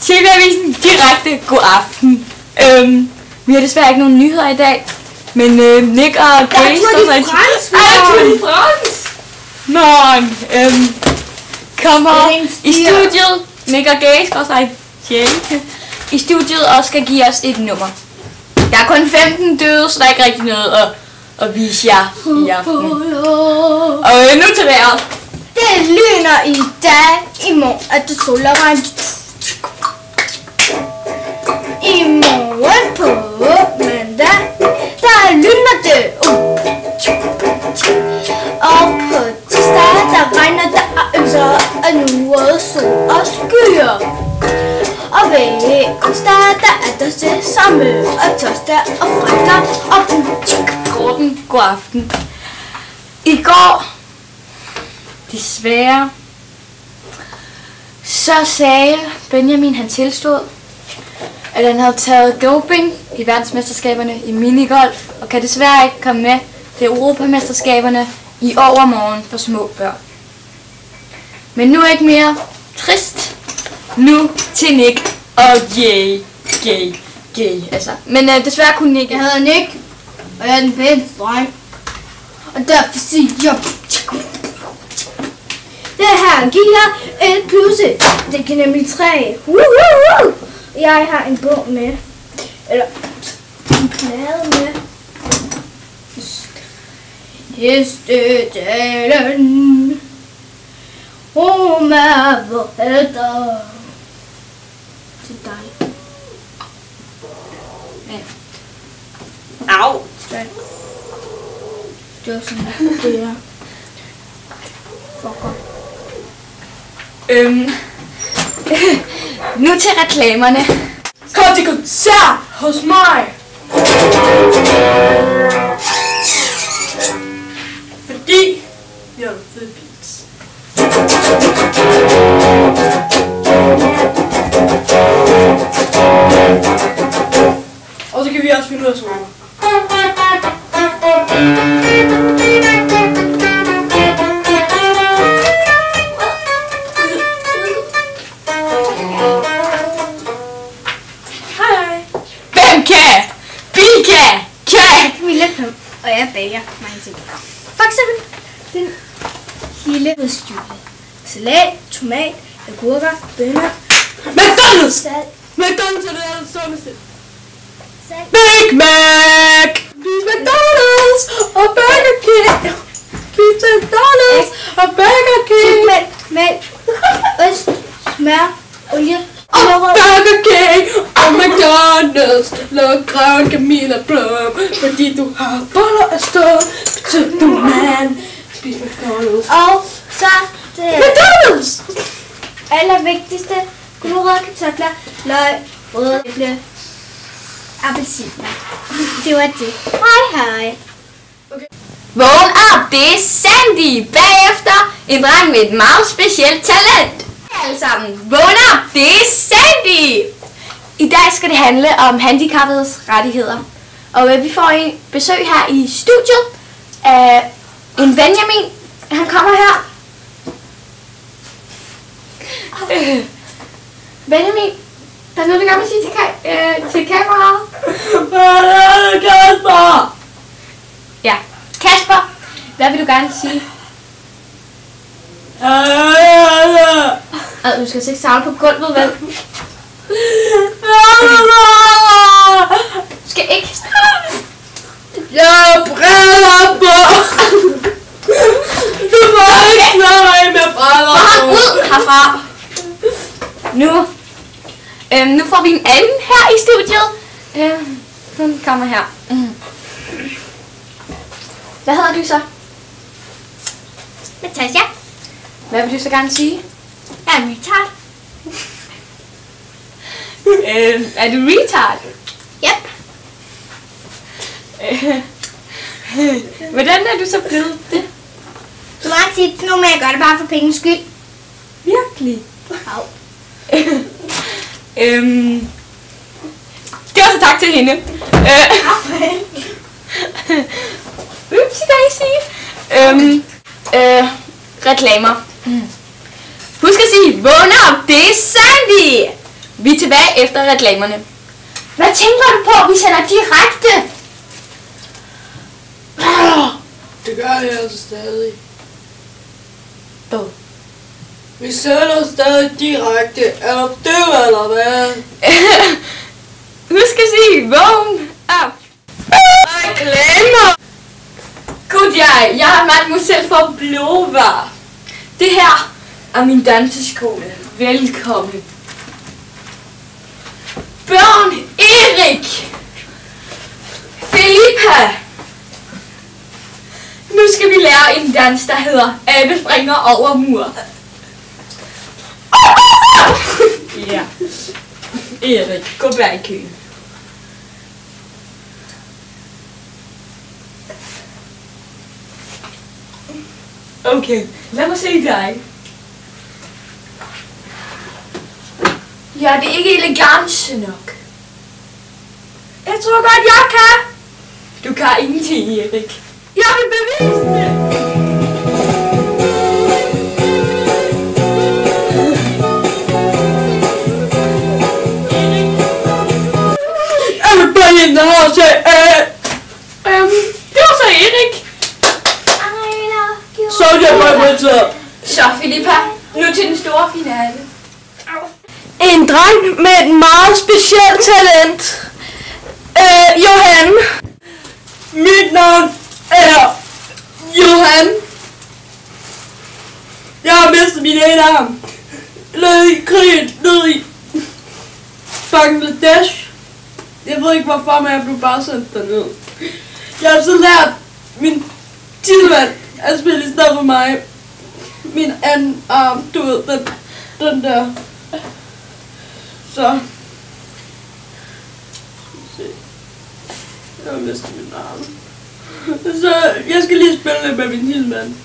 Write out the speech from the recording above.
TV-avisen direkte. God aften. Vi har desværre ikke nogen nyheder i dag. Men Nick og Gay står rigtig... Tour de France! Kommer i studiet. Nick og Gay står i studiet og skal give os et nummer. Der er kun 15 døde, så der er ikke rigtig noget at vise jer i aften. Og nu til vejret. Det lyner i dag, i morgen er det sol og regn. I morgen på mandag, der lyner det. Og på tirsdag, der regner der og øser, og nu er sol og skyer. Og ved onsdag, der er der det samme, og torsdag og fredag og butik. Gordon, god aften. I går, desværre, så sagde Benjamin, han tilstod, at han havde taget doping i verdensmesterskaberne i minigolf, og kan desværre ikke komme med til Europamesterskaberne i overmorgen for små børn. Men nu er ikke mere trist. Nu til Nick og Gay. Altså. Men desværre kunne Nick. Jeg hedder Nick, og jeg er den pæne dreng. Og derfor siger jeg... Det her giver et plus 1. Det giver nemlig 3. Jeg har en bog med. Eller en plade med. Hestedalen. Roma, hvor hedder. Til dig. Ja. Au. Det var sådan, det er. Fucker. Nu til reklamerne. Kom til koncert hos mig. Fordi vi har fede beats. Og så kan vi også finde ud af sådan. Og jeg bager mange ting. For eksempel den lille rødstjule. Salat, tomat, agurker, bønner. McDonald's! Salt. McDonald's er det sundeste. Salt. Big Mac! Please McDonald's og Burger King! Please McDonald's og Burger King! Mælk, ost, smør, olie. Og Burger King og McDonald's. Luk grøn, kamel og blom. Fordi du har boller af stål. Så du man. Spis McDonald's. Og så det McDonald's! allervigtigste. Gulerødder, kartofler, løg, røde æble, appelsiner. Det var det. Hej. Okay. Vågn op, det er Sandy. Bagefter en dreng med et meget specielt talent. Alle sammen, vågn op, det er Sandy. I dag skal det handle om handicappedes rettigheder. Og vi får en besøg her i studiet af en Benjamin. Han kommer her. Benjamin, der er noget, du gerne vil sige til kameraet. Kasper! Ja, Kasper, hvad vil du gerne sige? Du skal ikke savle på gulvet, vel? Du skal ikke savle. Jeg brænder på! Du må ikke klare med brænder på! Få ham ud herfra! Nu får vi en anden her i studiet. Hun kommer her. Hvad hedder du så? Natasha. Hvad vil du så gerne sige? Jeg er retard. Er du retard? Yep. Hvordan er du så blevet det? Du må ikke sige til nogen, men jeg gør det bare for pengens skyld. Virkelig? Au. Det var så tak til hende. Upsi daisy. Reklamer. Husk at sige, vågn op, det er Sandy. Vi er tilbage efter reklamerne. Hvad tænker du på? Vi sender direkte. Det gør jeg altså stadig. Hvad? Vi sender stadig direkte. Er du død eller hvad? Husk at sige vågn op. Reklamer! Gud, jeg har meldt mig selv for blodvar. Det her er min danseskole. Velkommen. Børn, Erik, Filippa. Nu skal vi lære en dans, der hedder Abe springer over mur. Ja. Erik, gå bag i køen. Okay, lad mig se dig. Ja, det er ikke elegance nok. Jeg tror godt, jeg kan. Du kan ingenting, Erik. Jeg vil bevise det. Jeg vil bare ind og se Det var så Erik. så er jeg bare med til. Så Filippa, nu til den store finale. En dreng med et meget specielt talent. Johan. Mit navn er Johan. Jeg har mistet min ene arm. Nede i krigen, nede i Bangladesh. Jeg ved ikke hvorfor, men jeg blev bare sendt derned. Jeg har så lært min tilvand at spille i stedet for mig. Min anden arm, du ved, den der. Så. Jeg har mistet min arm. Så jeg skal lige spille lidt med min tilvand.